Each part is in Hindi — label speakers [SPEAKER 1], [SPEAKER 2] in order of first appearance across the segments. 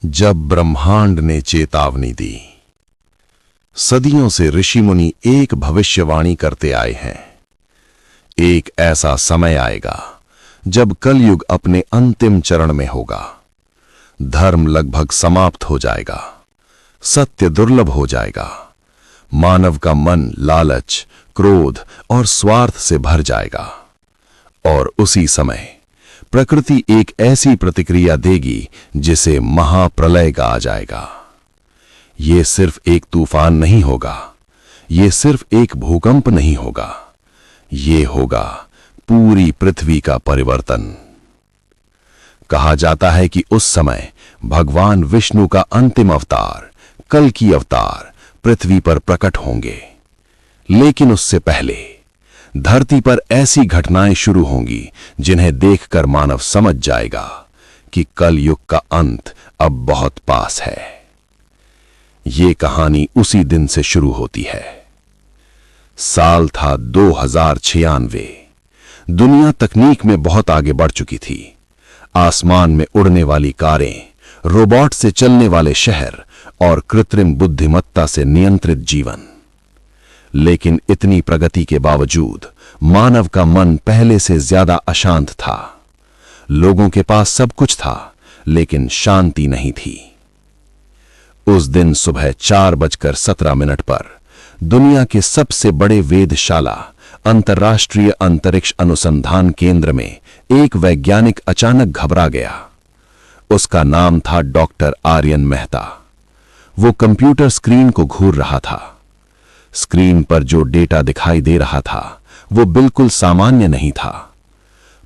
[SPEAKER 1] जब ब्रह्मांड ने चेतावनी दी। सदियों से ऋषि मुनि एक भविष्यवाणी करते आए हैं। एक ऐसा समय आएगा जब कलयुग अपने अंतिम चरण में होगा। धर्म लगभग समाप्त हो जाएगा, सत्य दुर्लभ हो जाएगा, मानव का मन लालच, क्रोध और स्वार्थ से भर जाएगा। और उसी समय प्रकृति एक ऐसी प्रतिक्रिया देगी जिसे महाप्रलय कहा जाएगा। यह सिर्फ एक तूफान नहीं होगा, यह सिर्फ एक भूकंप नहीं होगा, यह होगा पूरी पृथ्वी का परिवर्तन। कहा जाता है कि उस समय भगवान विष्णु का अंतिम अवतार, कल्कि अवतार, पृथ्वी पर प्रकट होंगे। लेकिन उससे पहले धरती पर ऐसी घटनाएं शुरू होंगी जिन्हें देखकर मानव समझ जाएगा कि कलयुग का अंत अब बहुत पास है। ये कहानी उसी दिन से शुरू होती है। साल था 2096। दुनिया तकनीक में बहुत आगे बढ़ चुकी थी। आसमान में उड़ने वाली कारें, रोबोट से चलने वाले शहर और कृत्रिम बुद्धिमत्ता से नियंत्रित जीवन। लेकिन इतनी प्रगति के बावजूद मानव का मन पहले से ज्यादा अशांत था। लोगों के पास सब कुछ था, लेकिन शांति नहीं थी। उस दिन सुबह 4:17 पर दुनिया के सबसे बड़े वेधशाला अंतर्राष्ट्रीय अंतरिक्ष अनुसंधान केंद्र में एक वैज्ञानिक अचानक घबरा गया। उसका नाम था डॉक्टर आर्यन मेहता। वो कंप्यूटर स्क्रीन को घूर रहा था। स्क्रीन पर जो डेटा दिखाई दे रहा था वो बिल्कुल सामान्य नहीं था।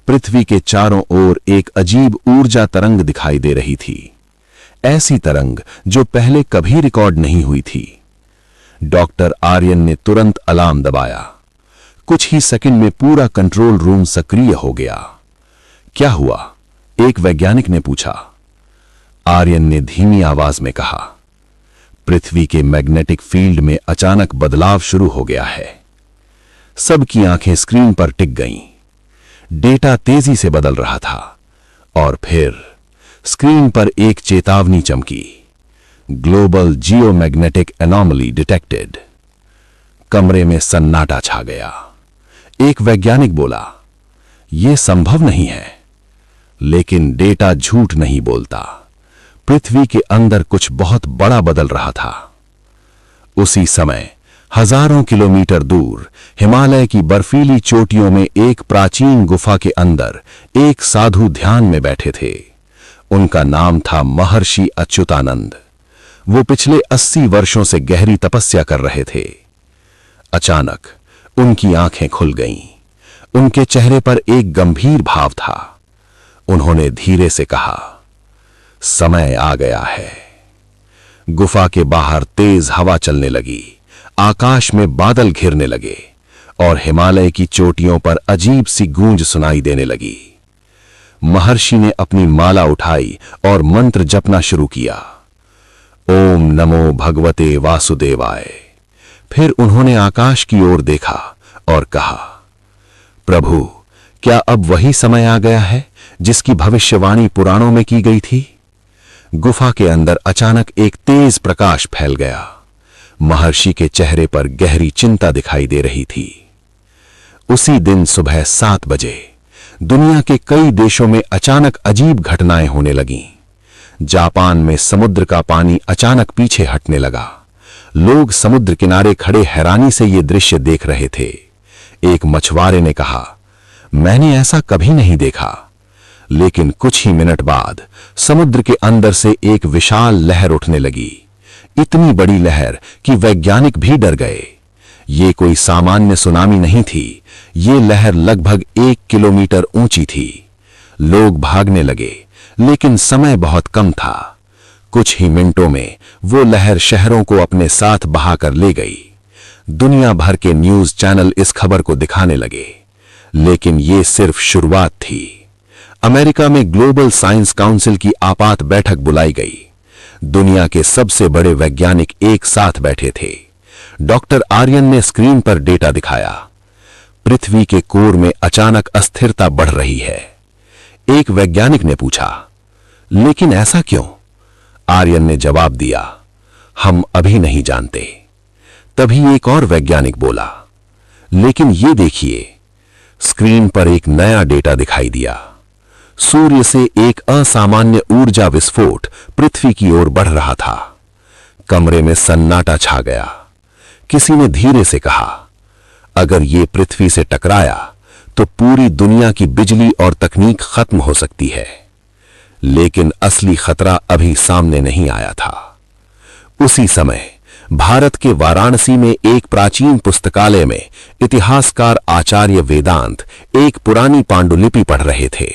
[SPEAKER 1] पृथ्वी के चारों ओर एक अजीब ऊर्जा तरंग दिखाई दे रही थी, ऐसी तरंग जो पहले कभी रिकॉर्ड नहीं हुई थी। डॉक्टर आर्यन ने तुरंत अलार्म दबाया। कुछ ही सेकंड में पूरा कंट्रोल रूम सक्रिय हो गया। क्या हुआ? एक वैज्ञानिक ने पूछा। आर्यन ने धीमी आवाज में कहा, पृथ्वी के मैग्नेटिक फील्ड में अचानक बदलाव शुरू हो गया है। सबकी आंखें स्क्रीन पर टिक गईं। डेटा तेजी से बदल रहा था और फिर स्क्रीन पर एक चेतावनी चमकी। Global geomagnetic anomaly detected. कमरे में सन्नाटा छा गया। एक वैज्ञानिक बोला, यह संभव नहीं है। लेकिन डेटा झूठ नहीं बोलता। पृथ्वी के अंदर कुछ बहुत बड़ा बदल रहा था। उसी समय हजारों किलोमीटर दूर हिमालय की बर्फीली चोटियों में एक प्राचीन गुफा के अंदर एक साधु ध्यान में बैठे थे। उनका नाम था महर्षि अच्युतानंद। वो पिछले 80 वर्षों से गहरी तपस्या कर रहे थे। अचानक उनकी आंखें खुल गईं। उनके चेहरे पर एक गंभीर भाव था। उन्होंने धीरे से कहा, समय आ गया है। गुफा के बाहर तेज हवा चलने लगी, आकाश में बादल घिरने लगे और हिमालय की चोटियों पर अजीब सी गूंज सुनाई देने लगी। महर्षि ने अपनी माला उठाई और मंत्र जपना शुरू किया। ओम नमो भगवते वासुदेवाय। फिर उन्होंने आकाश की ओर देखा और कहा, प्रभु, क्या अब वही समय आ गया है जिसकी भविष्यवाणी पुराणों में की गई थी? गुफा के अंदर अचानक एक तेज प्रकाश फैल गया। महर्षि के चेहरे पर गहरी चिंता दिखाई दे रही थी। उसी दिन सुबह 7 बजे दुनिया के कई देशों में अचानक अजीब घटनाएं होने लगीं। जापान में समुद्र का पानी अचानक पीछे हटने लगा। लोग समुद्र किनारे खड़े हैरानी से ये दृश्य देख रहे थे। एक मछुआरे ने कहा, मैंने ऐसा कभी नहीं देखा। लेकिन कुछ ही मिनट बाद समुद्र के अंदर से एक विशाल लहर उठने लगी। इतनी बड़ी लहर कि वैज्ञानिक भी डर गए। ये कोई सामान्य सुनामी नहीं थी। ये लहर लगभग 1 किलोमीटर ऊंची थी। लोग भागने लगे, लेकिन समय बहुत कम था। कुछ ही मिनटों में वो लहर शहरों को अपने साथ बहाकर ले गई। दुनिया भर के न्यूज चैनल इस खबर को दिखाने लगे। लेकिन ये सिर्फ शुरुआत थी। अमेरिका में ग्लोबल साइंस काउंसिल की आपात बैठक बुलाई गई। दुनिया के सबसे बड़े वैज्ञानिक एक साथ बैठे थे। डॉक्टर आर्यन ने स्क्रीन पर डेटा दिखाया। पृथ्वी के कोर में अचानक अस्थिरता बढ़ रही है। एक वैज्ञानिक ने पूछा, लेकिन ऐसा क्यों? आर्यन ने जवाब दिया, हम अभी नहीं जानते। तभी एक और वैज्ञानिक बोला, लेकिन ये देखिए। स्क्रीन पर एक नया डेटा दिखाई दिया। सूर्य से एक असामान्य ऊर्जा विस्फोट पृथ्वी की ओर बढ़ रहा था। कमरे में सन्नाटा छा गया। किसी ने धीरे से कहा, अगर ये पृथ्वी से टकराया तो पूरी दुनिया की बिजली और तकनीक खत्म हो सकती है। लेकिन असली खतरा अभी सामने नहीं आया था। उसी समय भारत के वाराणसी में एक प्राचीन पुस्तकालय में इतिहासकार आचार्य वेदांत एक पुरानी पांडुलिपि पढ़ रहे थे।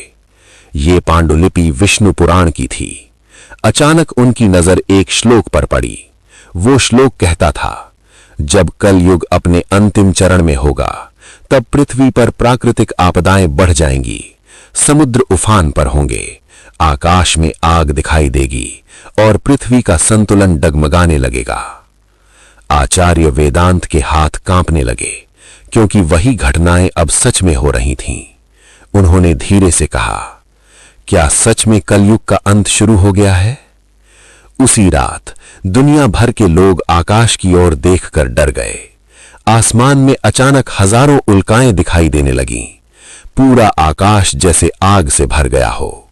[SPEAKER 1] ये पांडुलिपि विष्णु पुराण की थी। अचानक उनकी नजर एक श्लोक पर पड़ी। वो श्लोक कहता था, जब कलयुग अपने अंतिम चरण में होगा तब पृथ्वी पर प्राकृतिक आपदाएं बढ़ जाएंगी, समुद्र उफान पर होंगे, आकाश में आग दिखाई देगी और पृथ्वी का संतुलन डगमगाने लगेगा। आचार्य वेदांत के हाथ कांपने लगे, क्योंकि वही घटनाएं अब सच में हो रही थीं। उन्होंने धीरे से कहा, क्या सच में कलयुग का अंत शुरू हो गया है? उसी रात दुनिया भर के लोग आकाश की ओर देखकर डर गए। आसमान में अचानक हजारों उल्काएं दिखाई देने लगीं। पूरा आकाश जैसे आग से भर गया हो।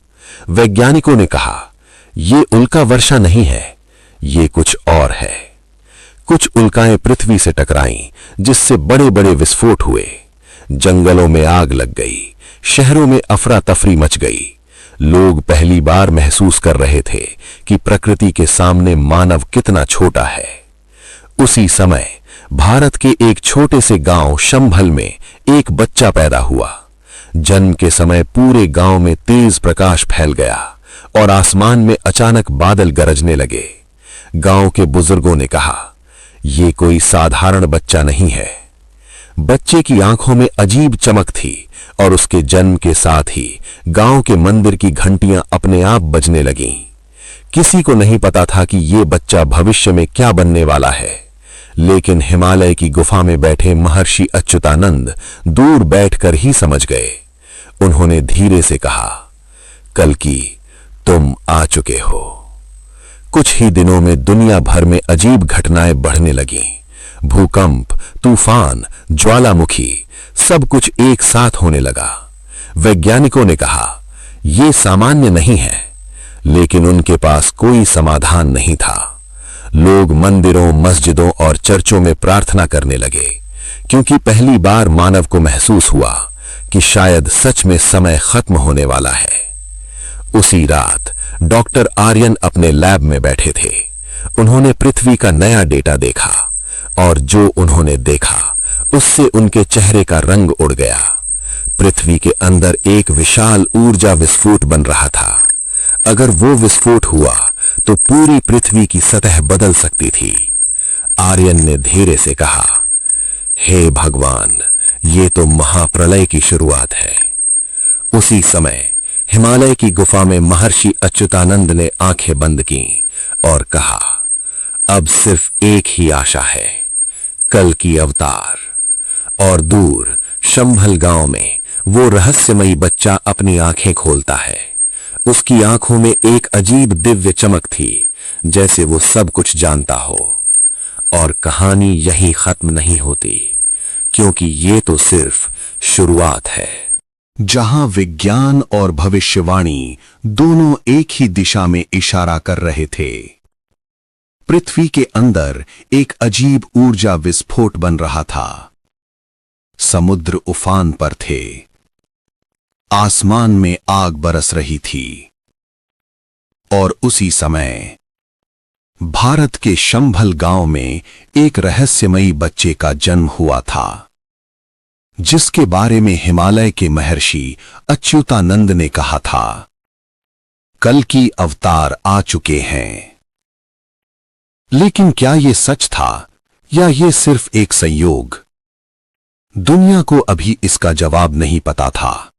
[SPEAKER 1] वैज्ञानिकों ने कहा, यह उल्का वर्षा नहीं है, ये कुछ और है। कुछ उल्काएं पृथ्वी से टकराईं, जिससे बड़े बड़े विस्फोट हुए। जंगलों में आग लग गई, शहरों में अफरा तफरी मच गई। लोग पहली बार महसूस कर रहे थे कि प्रकृति के सामने मानव कितना छोटा है। उसी समय भारत के एक छोटे से गांव शंभल में एक बच्चा पैदा हुआ। जन्म के समय पूरे गांव में तेज प्रकाश फैल गया और आसमान में अचानक बादल गरजने लगे। गांव के बुजुर्गों ने कहा, यह कोई साधारण बच्चा नहीं है। बच्चे की आंखों में अजीब चमक थी और उसके जन्म के साथ ही गांव के मंदिर की घंटियां अपने आप बजने लगीं। किसी को नहीं पता था कि यह बच्चा भविष्य में क्या बनने वाला है, लेकिन हिमालय की गुफा में बैठे महर्षि अच्युतानंद दूर बैठकर ही समझ गए। उन्होंने धीरे से कहा, कल्कि तुम आ चुके हो। कुछ ही दिनों में दुनिया भर में अजीब घटनाएं बढ़ने लगीं। भूकंप, तूफान, ज्वालामुखी, सब कुछ एक साथ होने लगा। वैज्ञानिकों ने कहा, यह सामान्य नहीं है, लेकिन उनके पास कोई समाधान नहीं था। लोग मंदिरों, मस्जिदों और चर्चों में प्रार्थना करने लगे, क्योंकि पहली बार मानव को महसूस हुआ कि शायद सच में समय खत्म होने वाला है। उसी रात डॉक्टर आर्यन अपने लैब में बैठे थे। उन्होंने पृथ्वी का नया डेटा देखा और जो उन्होंने देखा उससे उनके चेहरे का रंग उड़ गया। पृथ्वी के अंदर एक विशाल ऊर्जा विस्फोट बन रहा था। अगर वो विस्फोट हुआ तो पूरी पृथ्वी की सतह बदल सकती थी। आर्यन ने धीरे से कहा, हे भगवान, ये तो महाप्रलय की शुरुआत है। उसी समय हिमालय की गुफा में महर्षि अच्युतानंद ने आंखें बंद की और कहा, अब सिर्फ एक ही आशा है, कल की अवतार। और दूर शंभल गांव में वो रहस्यमयी बच्चा अपनी आंखें खोलता है। उसकी आंखों में एक अजीब दिव्य चमक थी, जैसे वो सब कुछ जानता हो। और कहानी यहीं खत्म नहीं होती, क्योंकि ये तो सिर्फ शुरुआत है।
[SPEAKER 2] जहां विज्ञान और भविष्यवाणी दोनों एक ही दिशा में इशारा कर रहे थे। पृथ्वी के अंदर एक अजीब ऊर्जा विस्फोट बन रहा था। समुद्र उफान पर थे। आसमान में आग बरस रही थी। और उसी समय भारत के शंभल गांव में एक रहस्यमयी बच्चे का जन्म हुआ था, जिसके बारे में हिमालय के महर्षि अच्युतानंद ने कहा था, कल की अवतार आ चुके हैं। लेकिन क्या यह सच था या यह सिर्फ एक संयोग? दुनिया को अभी इसका जवाब नहीं पता था।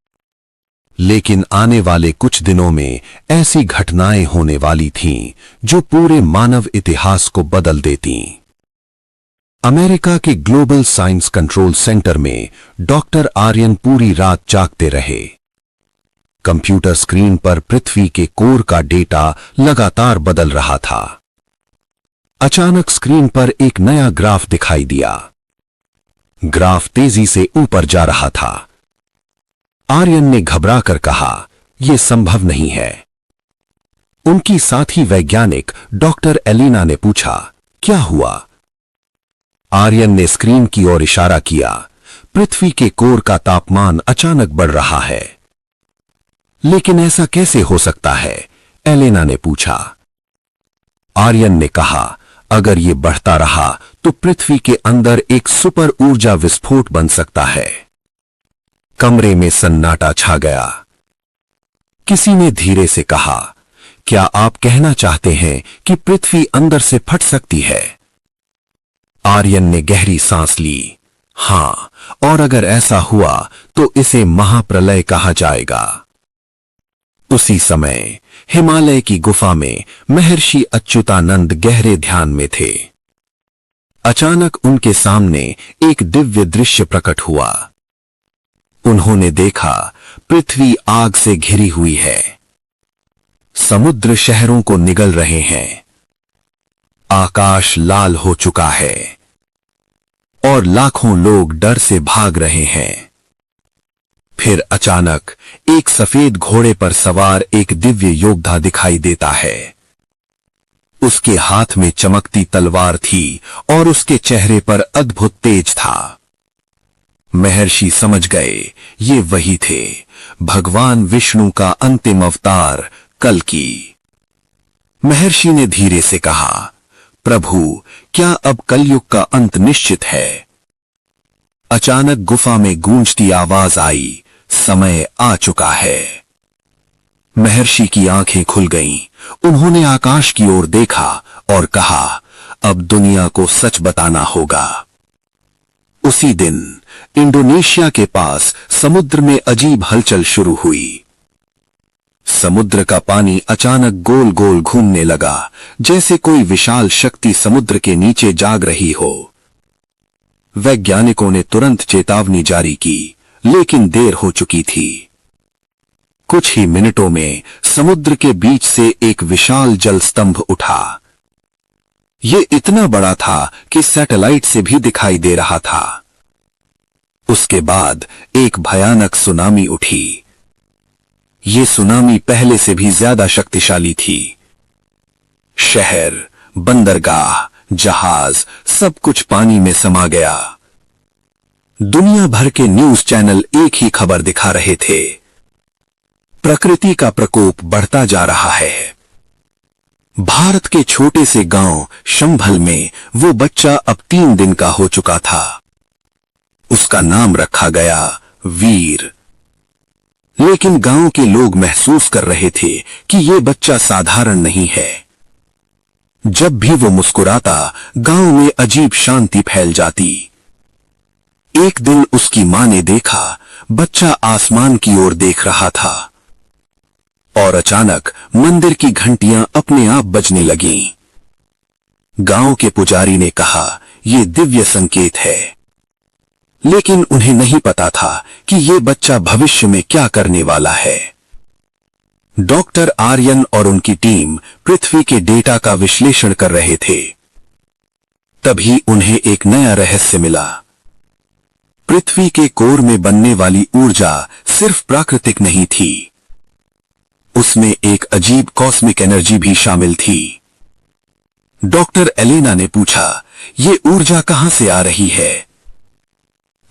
[SPEAKER 2] लेकिन आने वाले कुछ दिनों में ऐसी घटनाएं होने वाली थीं जो पूरे मानव इतिहास को बदल देती। अमेरिका के ग्लोबल साइंस कंट्रोल सेंटर में डॉक्टर आर्यन पूरी रात जागते रहे। कंप्यूटर स्क्रीन पर पृथ्वी के कोर का डेटा लगातार बदल रहा था। अचानक स्क्रीन पर एक नया ग्राफ दिखाई दिया। ग्राफ तेजी से ऊपर जा रहा था। आर्यन ने घबराकर कहा, यह संभव नहीं है। उनकी साथी वैज्ञानिक डॉक्टर एलिना ने पूछा, क्या हुआ? आर्यन ने स्क्रीन की ओर इशारा किया। पृथ्वी के कोर का तापमान अचानक बढ़ रहा है। लेकिन ऐसा कैसे हो सकता है? एलेना ने पूछा। आर्यन ने कहा, अगर यह बढ़ता रहा तो पृथ्वी के अंदर एक सुपर ऊर्जा विस्फोट बन सकता है। कमरे में सन्नाटा छा गया। किसी ने धीरे से कहा, क्या आप कहना चाहते हैं कि पृथ्वी अंदर से फट सकती है? आर्यन ने गहरी सांस ली। हां, और अगर ऐसा हुआ तो इसे महाप्रलय कहा जाएगा। उसी समय हिमालय की गुफा में महर्षि अच्युतानंद गहरे ध्यान में थे। अचानक उनके सामने एक दिव्य दृश्य प्रकट हुआ। उन्होंने देखा, पृथ्वी आग से घिरी हुई है। समुद्र शहरों को निगल रहे हैं। आकाश लाल हो चुका है और लाखों लोग डर से भाग रहे हैं। फिर अचानक एक सफेद घोड़े पर सवार एक दिव्य योद्धा दिखाई देता है। उसके हाथ में चमकती तलवार थी और उसके चेहरे पर अद्भुत तेज था। महर्षि समझ गए, ये वही थे, भगवान विष्णु का अंतिम अवतार कल्कि। महर्षि ने धीरे से कहा, प्रभु, क्या अब कलयुग का अंत निश्चित है? अचानक गुफा में गूंजती आवाज आई, समय आ चुका है। महर्षि की आंखें खुल गईं। उन्होंने आकाश की ओर देखा और कहा, अब दुनिया को सच बताना होगा। उसी दिन इंडोनेशिया के पास समुद्र में अजीब हलचल शुरू हुई। समुद्र का पानी अचानक गोल गोल घूमने लगा, जैसे कोई विशाल शक्ति समुद्र के नीचे जाग रही हो। वैज्ञानिकों ने तुरंत चेतावनी जारी की, लेकिन देर हो चुकी थी। कुछ ही मिनटों में समुद्र के बीच से एक विशाल जल स्तंभ उठा। यह इतना बड़ा था कि सैटेलाइट से भी दिखाई दे रहा था। उसके बाद एक भयानक सुनामी उठी। यह सुनामी पहले से भी ज्यादा शक्तिशाली थी। शहर, बंदरगाह, जहाज, सब कुछ पानी में समा गया। दुनिया भर के न्यूज चैनल एक ही खबर दिखा रहे थे, प्रकृति का प्रकोप बढ़ता जा रहा है। भारत के छोटे से गांव शंभल में वो बच्चा अब 3 दिन का हो चुका था। उसका नाम रखा गया वीर। लेकिन गांव के लोग महसूस कर रहे थे कि यह बच्चा साधारण नहीं है। जब भी वो मुस्कुराता, गांव में अजीब शांति फैल जाती। एक दिन उसकी मां ने देखा, बच्चा आसमान की ओर देख रहा था और अचानक मंदिर की घंटियां अपने आप बजने लगीं। गांव के पुजारी ने कहा, यह दिव्य संकेत है। लेकिन उन्हें नहीं पता था कि यह बच्चा भविष्य में क्या करने वाला है। डॉक्टर आर्यन और उनकी टीम पृथ्वी के डेटा का विश्लेषण कर रहे थे। तभी उन्हें एक नया रहस्य मिला। पृथ्वी के कोर में बनने वाली ऊर्जा सिर्फ प्राकृतिक नहीं थी, उसमें एक अजीब कॉस्मिक एनर्जी भी शामिल थी। डॉक्टर एलेना ने पूछा, ये ऊर्जा कहां से आ रही है?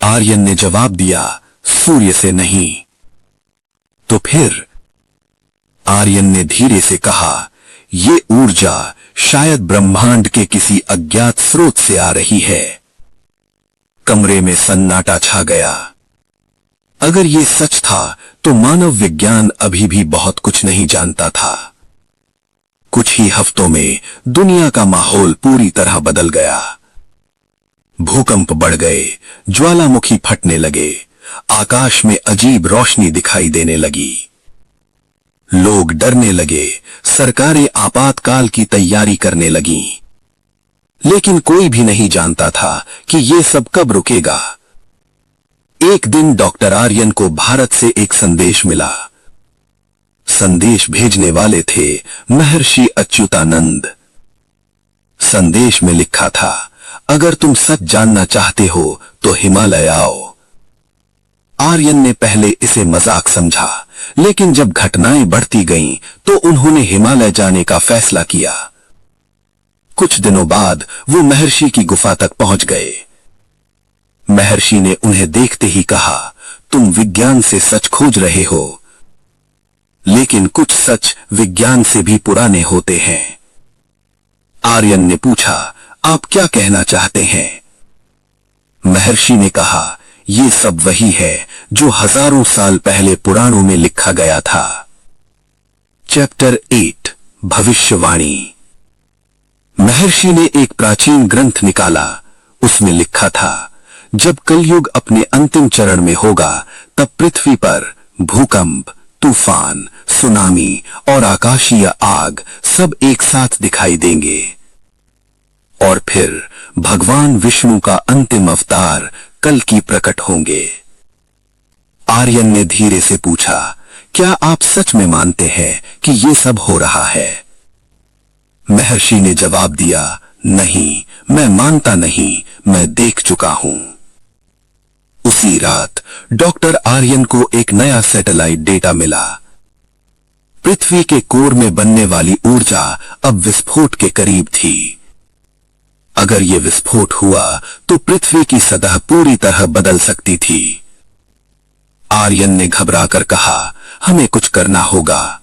[SPEAKER 2] आर्यन ने जवाब दिया, सूर्य से नहीं। तो फिर? आर्यन ने धीरे से कहा, ये ऊर्जा शायद ब्रह्मांड के किसी अज्ञात स्रोत से आ रही है। कमरे में सन्नाटा छा गया। अगर ये सच था तो मानव विज्ञान अभी भी बहुत कुछ नहीं जानता था। कुछ ही हफ्तों में दुनिया का माहौल पूरी तरह बदल गया। भूकंप बढ़ गए, ज्वालामुखी फटने लगे, आकाश में अजीब रोशनी दिखाई देने लगी। लोग डरने लगे, सरकारें आपातकाल की तैयारी करने लगीं। लेकिन कोई भी नहीं जानता था कि ये सब कब रुकेगा। एक दिन डॉक्टर आर्यन को भारत से एक संदेश मिला। संदेश भेजने वाले थे महर्षि अच्युतानंद। संदेश में लिखा था, अगर तुम सच जानना चाहते हो तो हिमालय आओ। आर्यन ने पहले इसे मजाक समझा, लेकिन जब घटनाएं बढ़ती गईं तो उन्होंने हिमालय जाने का फैसला किया। कुछ दिनों बाद वो महर्षि की गुफा तक पहुंच गए। महर्षि ने उन्हें देखते ही कहा, तुम विज्ञान से सच खोज रहे हो, लेकिन कुछ सच विज्ञान से भी पुराने होते हैं। आर्यन ने पूछा, आप क्या कहना चाहते हैं? महर्षि ने कहा, ये सब वही है जो हजारों साल पहले पुराणों में लिखा गया था। चैप्टर 8 भविष्यवाणी। महर्षि ने एक प्राचीन ग्रंथ निकाला। उसमें लिखा था, जब कलयुग अपने अंतिम चरण में होगा तब पृथ्वी पर भूकंप, तूफान, सुनामी और आकाशीय आग सब एक साथ दिखाई देंगे। और फिर भगवान विष्णु का अंतिम अवतार कल की प्रकट होंगे। आर्यन ने धीरे से पूछा, क्या आप सच में मानते हैं कि ये सब हो रहा है? महर्षि ने जवाब दिया, नहीं, मैं मानता नहीं, मैं देख चुका हूं। उसी रात डॉक्टर आर्यन को एक नया सैटेलाइट डेटा मिला। पृथ्वी के कोर में बनने वाली ऊर्जा अब विस्फोट के करीब थी। अगर यह विस्फोट हुआ तो पृथ्वी की सतह पूरी तरह बदल सकती थी। आर्यन ने घबराकर कहा, हमें कुछ करना होगा।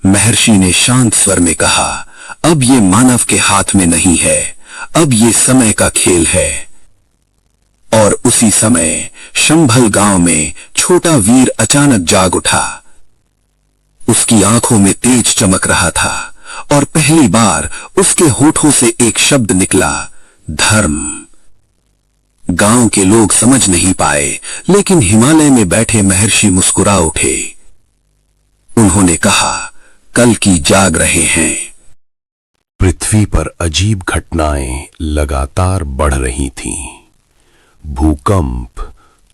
[SPEAKER 2] महर्षि ने शांत स्वर में कहा, अब यह मानव के हाथ में नहीं है, अब यह समय का खेल है। और उसी समय शंभल गांव में छोटा वीर अचानक जाग उठा। उसकी आंखों में तेज चमक रहा था और पहली बार उसके होठों से एक शब्द निकला, धर्म। गांव के लोग समझ नहीं पाए, लेकिन हिमालय में बैठे महर्षि मुस्कुरा उठे। उन्होंने कहा, कल की जाग रहे हैं।
[SPEAKER 1] पृथ्वी पर अजीब घटनाएं लगातार बढ़ रही थीं। भूकंप,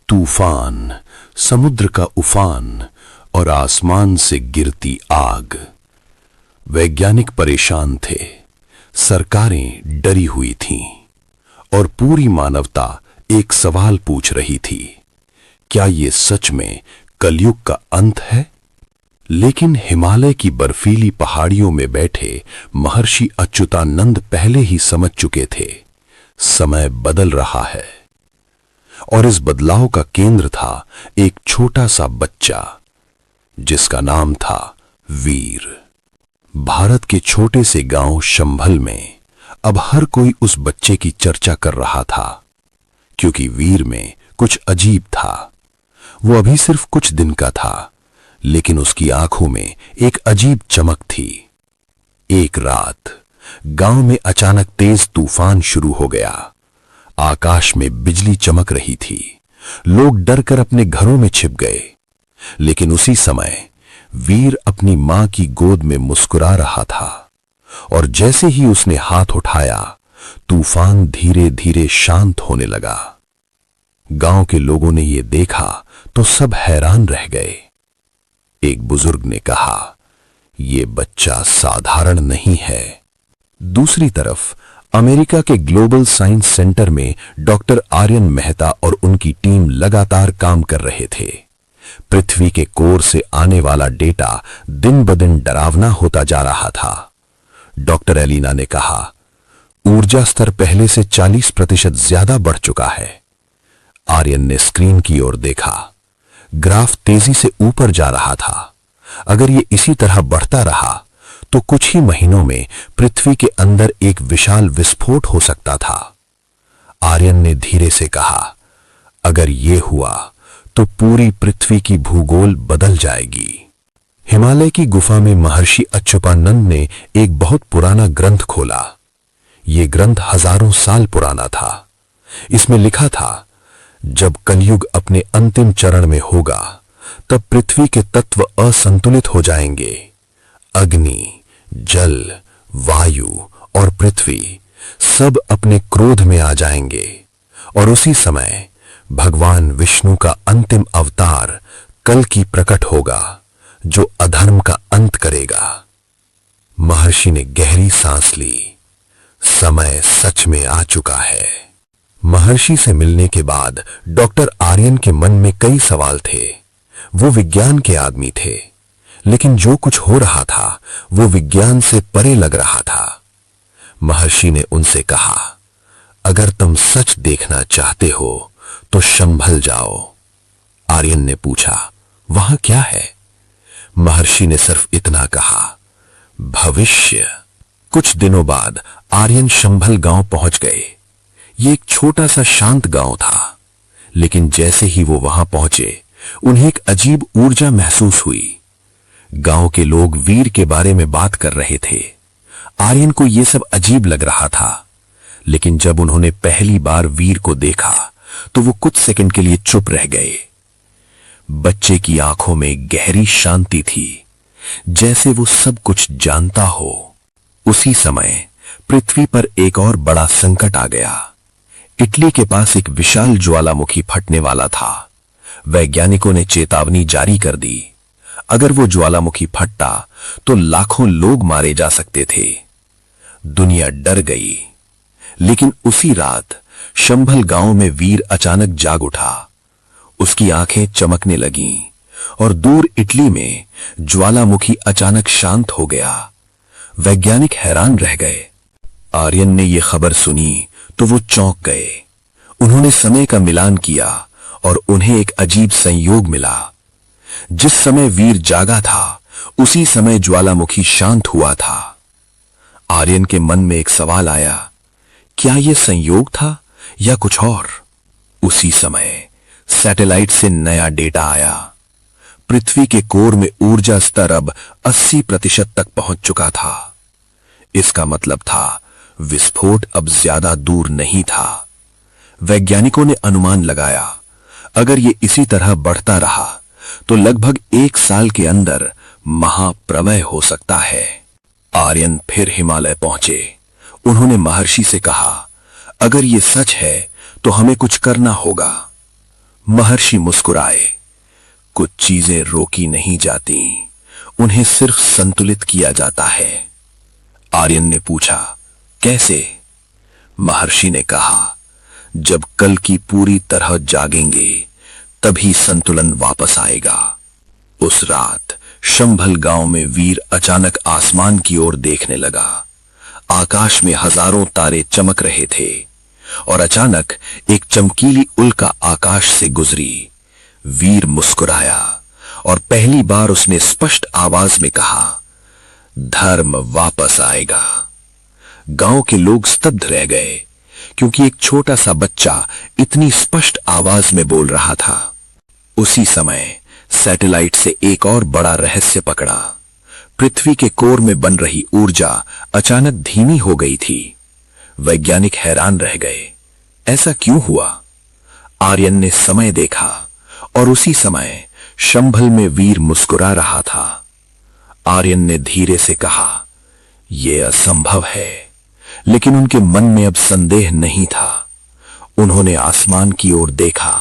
[SPEAKER 1] तूफान, समुद्र का उफान और आसमान से गिरती आग। वैज्ञानिक परेशान थे, सरकारें डरी हुई थीं और पूरी मानवता एक सवाल पूछ रही थी, क्या ये सच में कलयुग का अंत है? लेकिन हिमालय की बर्फीली पहाड़ियों में बैठे महर्षि अच्युतानंद पहले ही समझ चुके थे, समय बदल रहा है। और इस बदलाव का केंद्र था एक छोटा सा बच्चा जिसका नाम था वीर। भारत के छोटे से गांव शंभल में अब हर कोई उस बच्चे की चर्चा कर रहा था, क्योंकि वीर में कुछ अजीब था। वो अभी सिर्फ कुछ दिन का था, लेकिन उसकी आंखों में एक अजीब चमक थी। एक रात गांव में अचानक तेज तूफान शुरू हो गया। आकाश में बिजली चमक रही थी। लोग डरकर अपने घरों में छिप गए। लेकिन उसी समय वीर अपनी मां की गोद में मुस्कुरा रहा था, और जैसे ही उसने हाथ उठाया, तूफान धीरे धीरे शांत होने लगा। गांव के लोगों ने यह देखा तो सब हैरान रह गए। एक बुजुर्ग ने कहा, यह बच्चा साधारण नहीं है। दूसरी तरफ अमेरिका के ग्लोबल साइंस सेंटर में डॉक्टर आर्यन मेहता और उनकी टीम लगातार काम कर रहे थे। पृथ्वी के कोर से आने वाला डेटा दिन ब दिन डरावना होता जा रहा था। डॉक्टर एलिना ने कहा, ऊर्जा स्तर पहले से 40% ज्यादा बढ़ चुका है। आर्यन ने स्क्रीन की ओर देखा। ग्राफ तेजी से ऊपर जा रहा था। अगर ये इसी तरह बढ़ता रहा तो कुछ ही महीनों में पृथ्वी के अंदर एक विशाल विस्फोट हो सकता था। आर्यन ने धीरे से कहा, अगर ये हुआ तो पूरी पृथ्वी की भूगोल बदल जाएगी। हिमालय की गुफा में महर्षि अच्युतानंद ने एक बहुत पुराना ग्रंथ खोला। यह ग्रंथ हजारों साल पुराना था। इसमें लिखा था, जब कलयुग अपने अंतिम चरण में होगा तब पृथ्वी के तत्व असंतुलित हो जाएंगे। अग्नि, जल, वायु और पृथ्वी सब अपने क्रोध में आ जाएंगे, और उसी समय भगवान विष्णु का अंतिम अवतार कल की प्रकट होगा,
[SPEAKER 2] जो अधर्म का अंत करेगा। महर्षि ने गहरी सांस ली। समय सच में आ चुका है। महर्षि से मिलने के बाद डॉक्टर आर्यन के मन में कई सवाल थे। वो विज्ञान के आदमी थे, लेकिन जो कुछ हो रहा था वो विज्ञान से परे लग रहा था। महर्षि ने उनसे कहा, अगर तुम सच देखना चाहते हो तो शंभल जाओ। आर्यन ने पूछा, वहां क्या है? महर्षि ने सिर्फ इतना कहा, भविष्य। कुछ दिनों बाद आर्यन शंभल गांव पहुंच गए। ये एक छोटा सा शांत गांव था, लेकिन जैसे ही वो वहां पहुंचे उन्हें एक अजीब ऊर्जा महसूस हुई। गांव के लोग वीर के बारे में बात कर रहे थे। आर्यन को यह सब अजीब लग रहा था, लेकिन जब उन्होंने पहली बार वीर को देखा तो वो कुछ सेकंड के लिए चुप रह गए। बच्चे की आंखों में गहरी शांति थी, जैसे वो सब कुछ जानता हो। उसी समय पृथ्वी पर एक और बड़ा संकट आ गया। इटली के पास एक विशाल ज्वालामुखी फटने वाला था। वैज्ञानिकों ने चेतावनी जारी कर दी, अगर वो ज्वालामुखी फटता तो लाखों लोग मारे जा सकते थे। दुनिया डर गई। लेकिन उसी रात शंभल गांव में वीर अचानक जाग उठा। उसकी आंखें चमकने लगीं और दूर इटली में ज्वालामुखी अचानक शांत हो गया। वैज्ञानिक हैरान रह गए। आर्यन ने यह खबर सुनी तो वो चौंक गए। उन्होंने समय का मिलान किया और उन्हें एक अजीब संयोग मिला। जिस समय वीर जागा था उसी समय ज्वालामुखी शांत हुआ था। आर्यन के मन में एक सवाल आया, क्या यह संयोग था या कुछ और? उसी समय सैटेलाइट से नया डेटा आया। पृथ्वी के कोर में ऊर्जा स्तर अब 80% तक पहुंच चुका था। इसका मतलब था विस्फोट अब ज्यादा दूर नहीं था। वैज्ञानिकों ने अनुमान लगाया, अगर ये इसी तरह बढ़ता रहा तो लगभग 1 साल के अंदर महाप्रलय हो सकता है। आर्यन फिर हिमालय पहुंचे। उन्होंने महर्षि से कहा, अगर ये सच है तो हमें कुछ करना होगा। महर्षि मुस्कुराए, कुछ चीजें रोकी नहीं जाती, उन्हें सिर्फ संतुलित किया जाता है। आर्यन ने पूछा, कैसे? महर्षि ने कहा, जब कल की पूरी तरह जागेंगे तभी संतुलन वापस आएगा। उस रात शंभल गांव में वीर अचानक आसमान की ओर देखने लगा। आकाश में हजारों तारे चमक रहे थे और अचानक एक चमकीली उल्का आकाश से गुजरी। वीर मुस्कुराया और पहली बार उसने स्पष्ट आवाज में कहा, धर्म वापस आएगा। गांव के लोग स्तब्ध रह गए, क्योंकि एक छोटा सा बच्चा इतनी स्पष्ट आवाज में बोल रहा था। उसी समय सैटेलाइट से एक और बड़ा रहस्य पकड़ा। पृथ्वी के कोर में बन रही ऊर्जा अचानक धीमी हो गई थी। वैज्ञानिक हैरान रह गए, ऐसा क्यों हुआ? आर्यन ने समय देखा और उसी समय शंभल में वीर मुस्कुरा रहा था। आर्यन ने धीरे से कहा, यह असंभव है, लेकिन उनके मन में अब संदेह नहीं था। उन्होंने आसमान की ओर देखा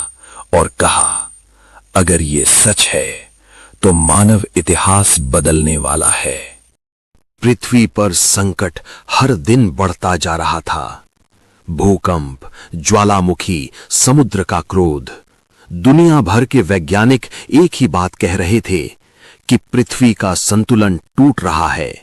[SPEAKER 2] और कहा, अगर यह सच है तो मानव इतिहास बदलने वाला है।
[SPEAKER 1] पृथ्वी पर संकट हर दिन बढ़ता जा रहा था। भूकंप, ज्वालामुखी, समुद्र का क्रोध। दुनिया भर के वैज्ञानिक एक ही बात कह रहे थे कि पृथ्वी का संतुलन टूट रहा है।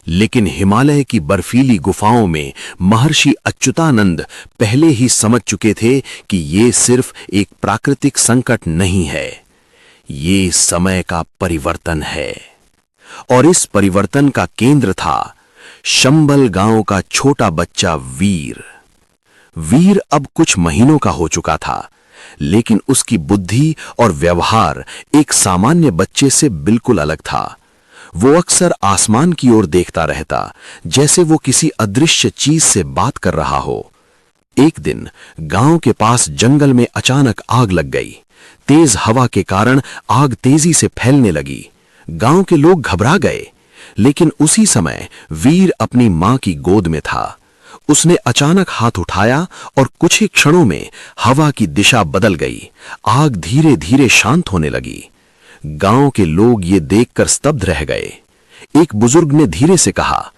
[SPEAKER 1] लेकिन हिमालय की बर्फीली गुफाओं में महर्षि अच्युतानंद पहले ही समझ चुके थे कि ये सिर्फ एक प्राकृतिक संकट नहीं है, ये समय का परिवर्तन है। और इस परिवर्तन का केंद्र था शंभल गांव का छोटा बच्चा वीर। वीर अब कुछ महीनों का हो चुका था, लेकिन उसकी बुद्धि और व्यवहार एक सामान्य बच्चे से बिल्कुल अलग था। वो अक्सर आसमान की ओर देखता रहता, जैसे वो किसी अदृश्य चीज से बात कर रहा हो। एक दिन गांव के पास जंगल में अचानक आग लग गई। तेज हवा के कारण आग तेजी से फैलने लगी। गांव के लोग घबरा गए, लेकिन उसी समय वीर अपनी मां की गोद में था। उसने अचानक हाथ उठाया और कुछ ही क्षणों में हवा की दिशा बदल गई। आग धीरे धीरे शांत होने लगी।
[SPEAKER 2] गांव के लोग ये देखकर स्तब्ध रह गए। एक बुजुर्ग ने धीरे से कहा,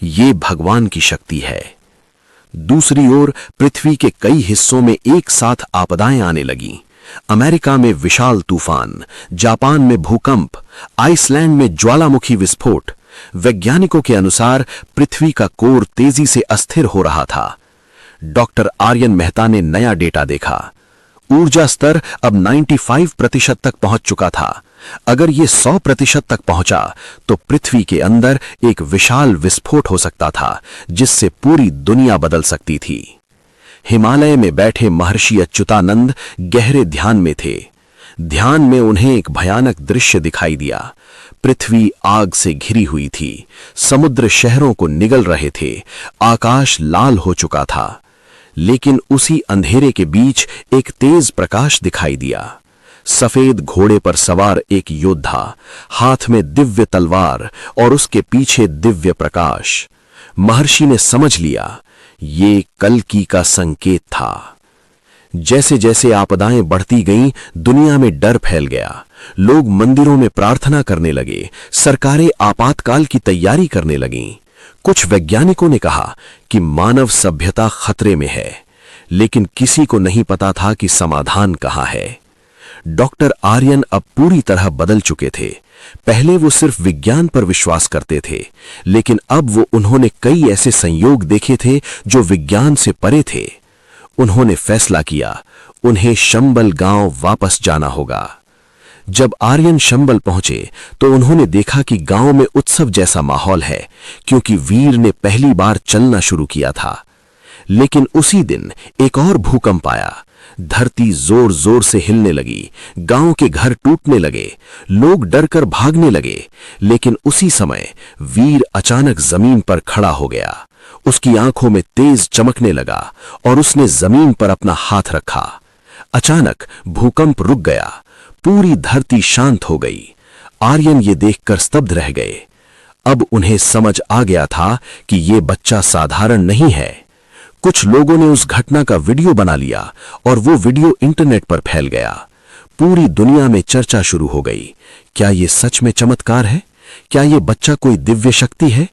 [SPEAKER 2] "ये भगवान की शक्ति है।" दूसरी ओर पृथ्वी के कई हिस्सों में एक साथ आपदाएं आने लगीं। अमेरिका में विशाल तूफान, जापान में भूकंप, आइसलैंड में ज्वालामुखी विस्फोट। वैज्ञानिकों के अनुसार पृथ्वी का कोर तेजी से अस्थिर हो रहा था। डॉक्टर आर्यन मेहता ने नया डेटा देखा। ऊर्जा स्तर अब 95% तक पहुंच चुका था। अगर ये 100% तक पहुंचा तो पृथ्वी के अंदर एक विशाल विस्फोट हो सकता था, जिससे पूरी दुनिया बदल सकती थी। हिमालय में बैठे महर्षि अच्युतानंद गहरे ध्यान में थे। ध्यान में उन्हें एक भयानक दृश्य दिखाई दिया। पृथ्वी आग से घिरी हुई थी, समुद्र शहरों को निगल रहे थे, आकाश लाल हो चुका था। लेकिन उसी अंधेरे के बीच एक तेज प्रकाश दिखाई दिया। सफेद घोड़े पर सवार एक योद्धा, हाथ में दिव्य तलवार और उसके पीछे दिव्य प्रकाश। महर्षि ने समझ लिया, ये कल्कि का संकेत था। जैसे जैसे आपदाएं बढ़ती गईं, दुनिया में डर फैल गया। लोग मंदिरों में प्रार्थना करने लगे, सरकारें आपातकाल की तैयारी करने लगीं। कुछ वैज्ञानिकों ने कहा कि मानव सभ्यता खतरे में है, लेकिन किसी को नहीं पता था कि समाधान कहाँ है। डॉक्टर आर्यन अब पूरी तरह बदल चुके थे। पहले वो सिर्फ विज्ञान पर विश्वास करते थे, लेकिन अब उन्होंने कई ऐसे संयोग देखे थे जो विज्ञान से परे थे। उन्होंने फैसला किया, उन्हें शंबल गांव वापस जाना होगा। जब आर्यन शंबल पहुंचे तो उन्होंने देखा कि गांव में उत्सव जैसा माहौल है, क्योंकि वीर ने पहली बार चलना शुरू किया था। लेकिन उसी दिन एक और भूकंप आया। धरती जोर जोर से हिलने लगी, गांव के घर टूटने लगे, लोग डरकर भागने लगे। लेकिन उसी समय वीर अचानक जमीन पर खड़ा हो गया। उसकी आंखों में तेज चमकने लगा और उसने जमीन पर अपना हाथ रखा। अचानक भूकंप रुक गया, पूरी धरती शांत हो गई। आर्यन ये देखकर स्तब्ध रह गए। अब उन्हें समझ आ गया था कि ये बच्चा साधारण नहीं है। कुछ लोगों ने उस घटना का वीडियो बना लिया और वो वीडियो इंटरनेट पर फैल गया। पूरी दुनिया में चर्चा शुरू हो गई। क्या ये सच में चमत्कार है? क्या ये बच्चा कोई दिव्य शक्ति है?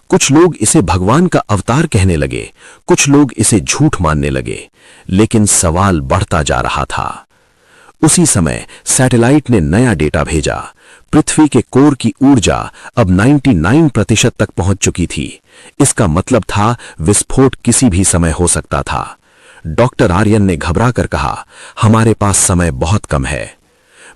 [SPEAKER 2] कुछ लोग इसे भगवान का अवतार कहने लगे, कुछ लोग इसे झूठ मानने लगे। लेकिन सवाल बढ़ता जा रहा था। उसी समय सैटेलाइट ने नया डेटा भेजा। पृथ्वी के कोर की ऊर्जा अब 99% तक पहुंच चुकी थी। इसका मतलब था विस्फोट किसी भी समय हो सकता था। डॉक्टर आर्यन ने घबराकर कहा, हमारे पास समय बहुत कम है।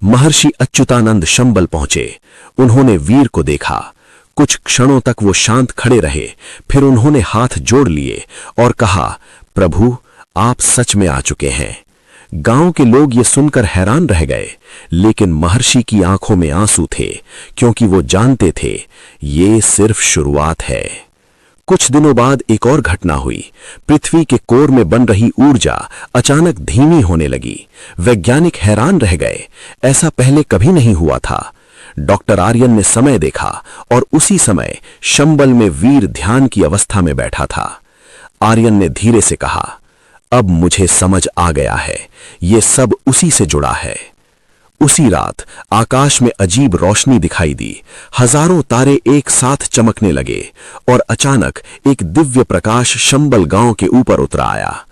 [SPEAKER 2] महर्षि अच्युतानंद शंबल पहुंचे। उन्होंने वीर को देखा। कुछ क्षणों तक वो शांत खड़े रहे, फिर उन्होंने हाथ जोड़ लिए और कहा, प्रभु, आप सच में आ चुके हैं। गांव के लोग ये सुनकर हैरान रह गए, लेकिन महर्षि की आंखों में आंसू थे, क्योंकि वो जानते थे ये सिर्फ शुरुआत है। कुछ दिनों बाद एक और घटना हुई। पृथ्वी के कोर में बन रही ऊर्जा अचानक धीमी होने लगी। वैज्ञानिक हैरान रह गए, ऐसा पहले कभी नहीं हुआ था। डॉक्टर आर्यन ने समय देखा और उसी समय शंबल में वीर ध्यान की अवस्था में बैठा था। आर्यन ने धीरे से कहा, अब मुझे समझ आ गया है, ये सब उसी से जुड़ा है। उसी रात आकाश में अजीब रोशनी दिखाई दी। हजारों तारे एक साथ चमकने लगे और अचानक एक दिव्य प्रकाश शंबल गांव के ऊपर उतर आया।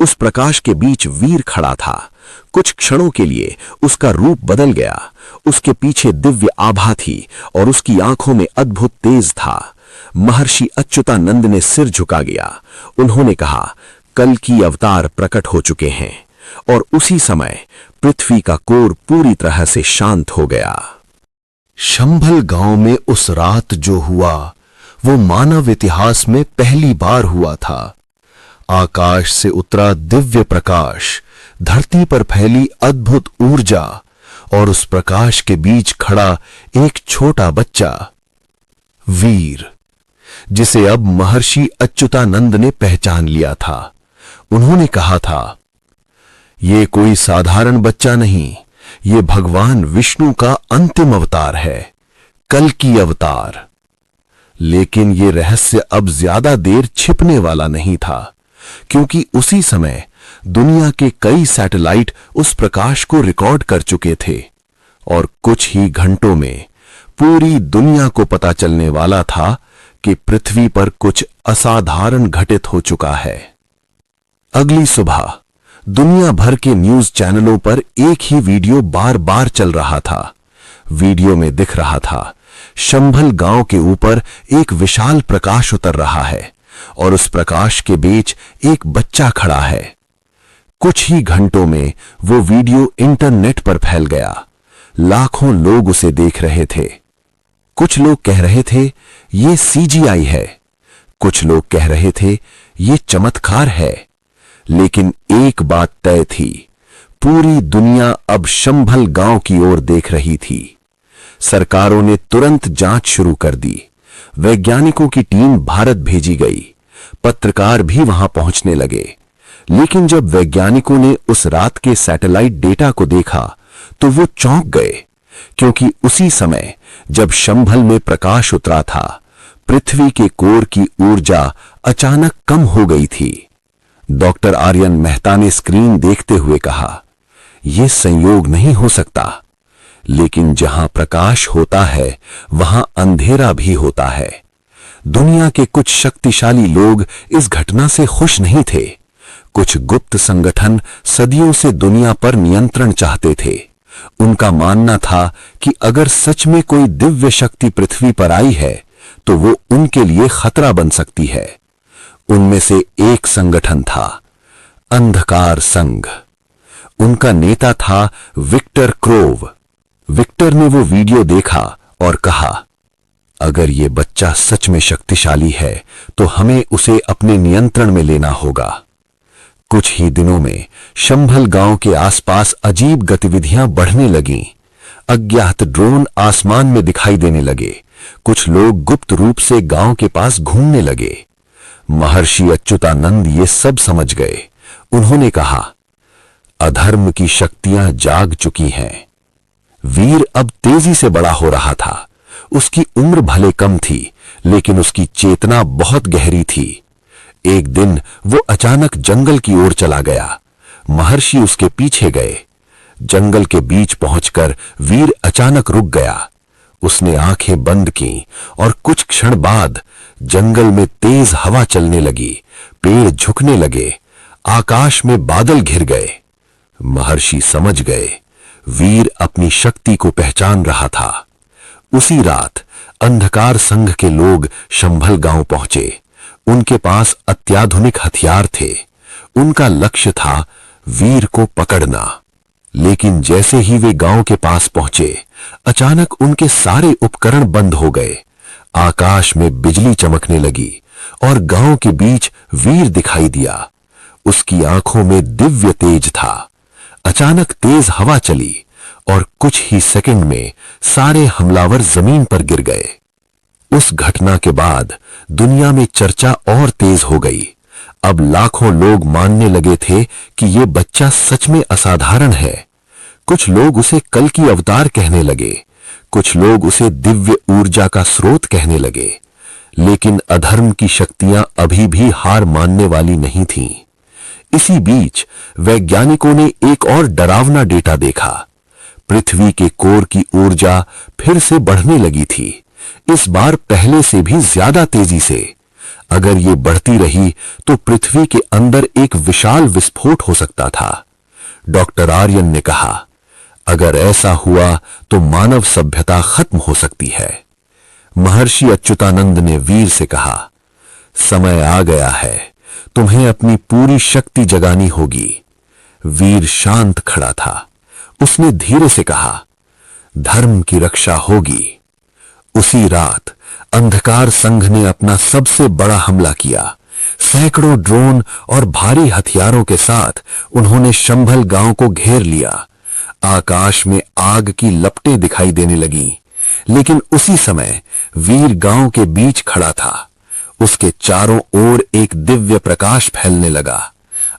[SPEAKER 2] उस प्रकाश के बीच वीर खड़ा था। कुछ क्षणों के लिए उसका रूप बदल गया। उसके पीछे दिव्य आभा थी और उसकी आंखों में अद्भुत तेज था। महर्षि अच्युतानंद ने सिर झुका गया। उन्होंने कहा, कल की अवतार प्रकट हो चुके हैं। और उसी समय पृथ्वी का कोर पूरी तरह से शांत हो गया।
[SPEAKER 1] शंभल गांव में उस रात जो हुआ वो मानव इतिहास में पहली बार हुआ था। आकाश से उतरा दिव्य प्रकाश, धरती पर फैली अद्भुत ऊर्जा और उस प्रकाश के बीच खड़ा एक छोटा बच्चा, वीर, जिसे अब महर्षि अच्युतानंद ने पहचान लिया था। उन्होंने कहा था, ये कोई साधारण बच्चा नहीं, ये भगवान विष्णु का अंतिम अवतार है, कल्कि अवतार। लेकिन ये रहस्य अब ज्यादा देर छिपने वाला नहीं था, क्योंकि उसी समय दुनिया के कई सैटेलाइट उस प्रकाश को रिकॉर्ड कर चुके थे।
[SPEAKER 2] और कुछ ही घंटों में पूरी दुनिया को पता चलने वाला था कि पृथ्वी पर कुछ असाधारण घटित हो चुका है। अगली सुबह दुनिया भर के न्यूज चैनलों पर एक ही वीडियो बार बार चल रहा था। वीडियो में दिख रहा था शंभल गांव के ऊपर एक विशाल प्रकाश उतर रहा है और उस प्रकाश के बीच एक बच्चा खड़ा है। कुछ ही घंटों में वो वीडियो इंटरनेट पर फैल गया। लाखों लोग उसे देख रहे थे। कुछ लोग कह रहे थे ये सीजीआई है, कुछ लोग कह रहे थे ये चमत्कार है, लेकिन एक बात तय थी, पूरी दुनिया अब शंभल गांव की ओर देख रही थी। सरकारों ने तुरंत जांच शुरू कर दी। वैज्ञानिकों की टीम भारत भेजी गई। पत्रकार भी वहां पहुंचने लगे। लेकिन जब वैज्ञानिकों ने उस रात के सैटेलाइट डेटा को देखा तो वो चौंक गए, क्योंकि उसी समय जब शंभल में प्रकाश उतरा था, पृथ्वी के कोर की ऊर्जा अचानक कम हो गई थी। डॉक्टर आर्यन मेहता ने स्क्रीन देखते हुए कहा, यह संयोग नहीं हो सकता, लेकिन जहां प्रकाश होता है वहां अंधेरा भी होता है। दुनिया के कुछ शक्तिशाली लोग इस घटना से खुश नहीं थे। कुछ गुप्त संगठन सदियों से दुनिया पर नियंत्रण चाहते थे। उनका मानना था कि अगर सच में कोई दिव्य शक्ति पृथ्वी पर आई है तो वो उनके लिए खतरा बन सकती है। उनमें से एक संगठन था अंधकार संघ। उनका नेता था विक्टर क्रोव। विक्टर ने वो वीडियो देखा और कहा, अगर ये बच्चा सच में शक्तिशाली है तो हमें उसे अपने नियंत्रण में लेना होगा। कुछ ही दिनों में शंभल गांव के आसपास अजीब गतिविधियां बढ़ने लगीं। अज्ञात ड्रोन आसमान में दिखाई देने लगे। कुछ लोग गुप्त रूप से गांव के पास घूमने लगे। महर्षि अच्युतानंद ये सब समझ गए। उन्होंने कहा, अधर्म की शक्तियां जाग चुकी हैं। वीर अब तेजी से बड़ा हो रहा था। उसकी उम्र भले कम थी, लेकिन उसकी चेतना बहुत गहरी थी। एक दिन वो अचानक जंगल की ओर चला गया। महर्षि उसके पीछे गए। जंगल के बीच पहुंचकर वीर अचानक रुक गया। उसने आंखें बंद की और कुछ क्षण बाद जंगल में तेज हवा चलने लगी। पेड़ झुकने लगे। आकाश में बादल घिर गए। महर्षि समझ गए, वीर अपनी शक्ति को पहचान रहा था। उसी रात अंधकार संघ के लोग शंभल गांव पहुंचे। उनके पास अत्याधुनिक हथियार थे। उनका लक्ष्य था वीर को पकड़ना। लेकिन जैसे ही वे गांव के पास पहुंचे, अचानक उनके सारे उपकरण बंद हो गए। आकाश में बिजली चमकने लगी और गांव के बीच वीर दिखाई दिया। उसकी आंखों में दिव्य तेज था। अचानक तेज हवा चली और कुछ ही सेकंड में सारे हमलावर जमीन पर गिर गए। उस घटना के बाद दुनिया में चर्चा और तेज हो गई। अब लाखों लोग मानने लगे थे कि यह बच्चा सच में असाधारण है। कुछ लोग उसे कल की अवतार कहने लगे। कुछ लोग उसे दिव्य ऊर्जा का स्रोत कहने लगे। लेकिन अधर्म की शक्तियां अभी भी हार मानने वाली नहीं थीं। इसी बीच वैज्ञानिकों ने एक और डरावना डेटा देखा। पृथ्वी के कोर की ऊर्जा फिर से बढ़ने लगी थी, इस बार पहले से भी ज्यादा तेजी से। अगर ये बढ़ती रही तो पृथ्वी के अंदर एक विशाल विस्फोट हो सकता था। डॉक्टर आर्यन ने कहा, अगर ऐसा हुआ तो मानव सभ्यता खत्म हो सकती है। महर्षि अच्युतानंद ने वीर से कहा, समय आ गया है, तुम्हें अपनी पूरी शक्ति जगानी होगी। वीर शांत खड़ा था। उसने धीरे से कहा, धर्म की रक्षा होगी। उसी रात अंधकार संघ ने अपना सबसे बड़ा हमला किया। सैकड़ों ड्रोन और भारी हथियारों के साथ उन्होंने शंभल गांव को घेर लिया। आकाश में आग की लपटें दिखाई देने लगीं, लेकिन उसी समय वीर गांव के बीच खड़ा था। उसके चारों ओर एक दिव्य प्रकाश फैलने लगा।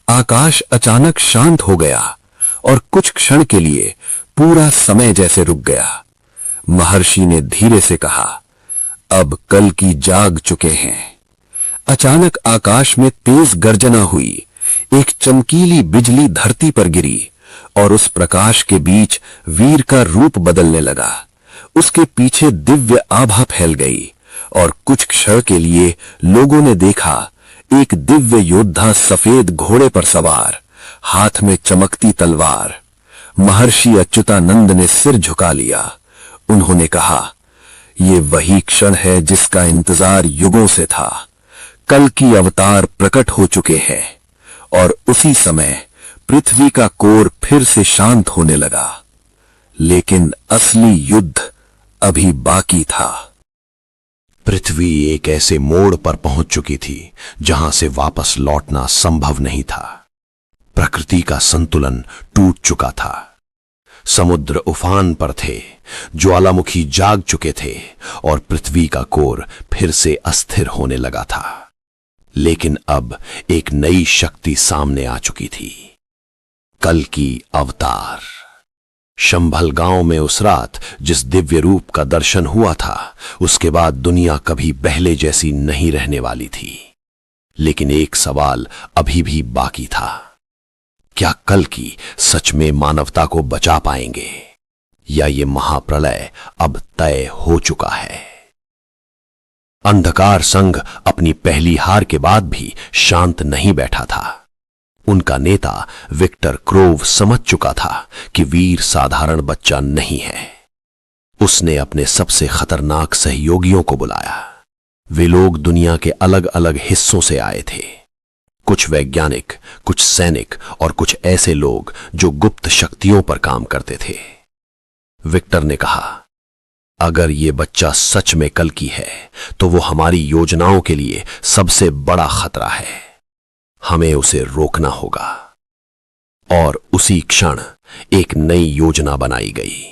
[SPEAKER 2] आकाश अचानक शांत हो गया और कुछ क्षण के लिए पूरा समय जैसे रुक गया। महर्षि ने धीरे से कहा, अब कल की जाग चुके हैं। अचानक आकाश में तेज गर्जना हुई। एक चमकीली बिजली धरती पर गिरी और उस प्रकाश के बीच वीर का रूप बदलने लगा। उसके पीछे दिव्य आभा फैल गई और कुछ क्षण के लिए लोगों ने देखा एक दिव्य योद्धा सफेद घोड़े पर सवार, हाथ में चमकती तलवार। महर्षि अच्युतानंद ने सिर झुका लिया। उन्होंने कहा, ये वही क्षण है जिसका इंतजार युगों से था। कल की अवतार प्रकट हो चुके हैं। और उसी समय पृथ्वी का कोर फिर से शांत होने लगा। लेकिन असली युद्ध अभी बाकी था।
[SPEAKER 1] पृथ्वी एक ऐसे मोड़ पर पहुंच चुकी थी जहां से वापस लौटना संभव नहीं था। प्रकृति का संतुलन टूट चुका था। समुद्र उफान पर थे, ज्वालामुखी जाग चुके थे और पृथ्वी का कोर फिर से अस्थिर होने लगा था। लेकिन अब एक नई शक्ति सामने आ चुकी थी, कल की अवतार। शंभल गांव में उस रात जिस दिव्य रूप का दर्शन हुआ था, उसके बाद दुनिया कभी पहले जैसी नहीं रहने वाली थी। लेकिन एक सवाल अभी भी बाकी था, क्या कल की सच में मानवता को बचा पाएंगे या ये महाप्रलय अब तय हो चुका है? अंधकार संघ अपनी पहली हार के बाद भी शांत नहीं बैठा था। उनका नेता विक्टर क्रोव समझ चुका था कि वीर साधारण बच्चा नहीं है। उसने अपने सबसे खतरनाक सहयोगियों को बुलाया। वे लोग दुनिया के अलग अलग हिस्सों से आए थे, कुछ वैज्ञानिक, कुछ सैनिक और कुछ ऐसे लोग जो गुप्त शक्तियों पर काम करते थे। विक्टर ने कहा, अगर ये बच्चा सच में कल की है तो वो हमारी योजनाओं के लिए सबसे बड़ा खतरा है। हमें उसे रोकना होगा। और उसी क्षण एक नई योजना बनाई गई।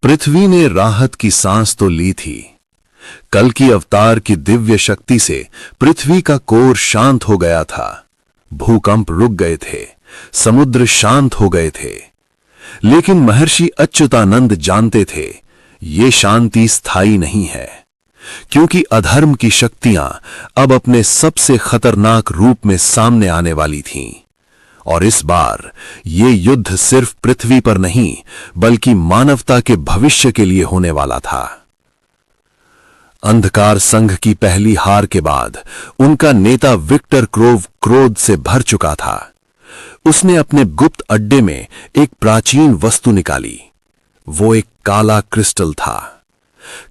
[SPEAKER 2] पृथ्वी ने राहत की सांस तो ली थी। कल की अवतार की दिव्य शक्ति से पृथ्वी का कोर शांत हो गया था। भूकंप रुक गए थे, समुद्र शांत हो गए थे। लेकिन महर्षि अच्युतानंद जानते थे ये शांति स्थायी नहीं है, क्योंकि अधर्म की शक्तियां अब अपने सबसे खतरनाक रूप में सामने आने वाली थीं। और इस बार ये युद्ध सिर्फ पृथ्वी पर नहीं बल्कि मानवता के भविष्य के लिए होने वाला था। अंधकार संघ की पहली हार के बाद उनका नेता विक्टर क्रोव क्रोध से भर चुका था। उसने अपने गुप्त अड्डे में एक प्राचीन वस्तु निकाली। वो एक काला क्रिस्टल था।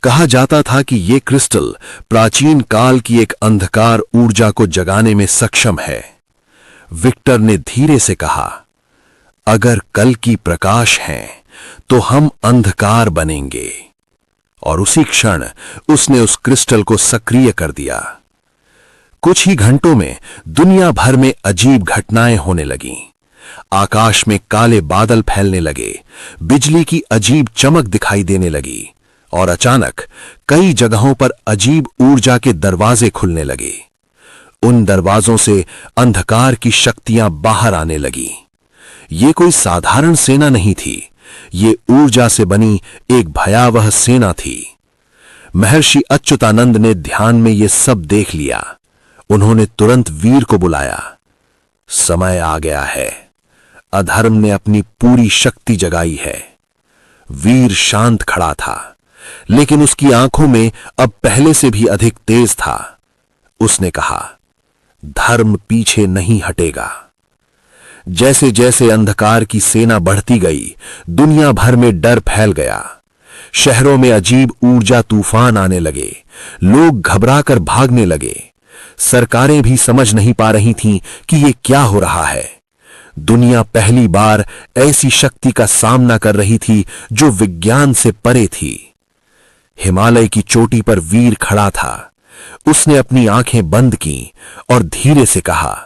[SPEAKER 2] कहा जाता था कि यह क्रिस्टल प्राचीन काल की एक अंधकार ऊर्जा को जगाने में सक्षम है। विक्टर ने धीरे से कहा, अगर कल की प्रकाश है तो हम अंधकार बनेंगे। और उसी क्षण उसने उस क्रिस्टल को सक्रिय कर दिया। कुछ ही घंटों में दुनिया भर में अजीब घटनाएं होने लगीं। आकाश में काले बादल फैलने लगे, बिजली की अजीब चमक दिखाई देने लगी और अचानक कई जगहों पर अजीब ऊर्जा के दरवाजे खुलने लगे। उन दरवाजों से अंधकार की शक्तियां बाहर आने लगी। ये कोई साधारण सेना नहीं थी, ये ऊर्जा से बनी एक भयावह सेना थी। महर्षि अच्युतानंद ने ध्यान में ये सब देख लिया। उन्होंने तुरंत वीर को बुलाया। समय आ गया है, अधर्म ने अपनी पूरी शक्ति जगाई है। वीर शांत खड़ा था, लेकिन उसकी आंखों में अब पहले से भी अधिक तेज था। उसने कहा, धर्म पीछे नहीं हटेगा। जैसे जैसे अंधकार की सेना बढ़ती गई, दुनिया भर में डर फैल गया। शहरों में अजीब ऊर्जा तूफान आने लगे, लोग घबराकर भागने लगे। सरकारें भी समझ नहीं पा रही थीं कि ये क्या हो रहा है। दुनिया पहली बार ऐसी शक्ति का सामना कर रही थी जो विज्ञान से परे थी। हिमालय की चोटी पर वीर खड़ा था। उसने अपनी आंखें बंद की और धीरे से कहा,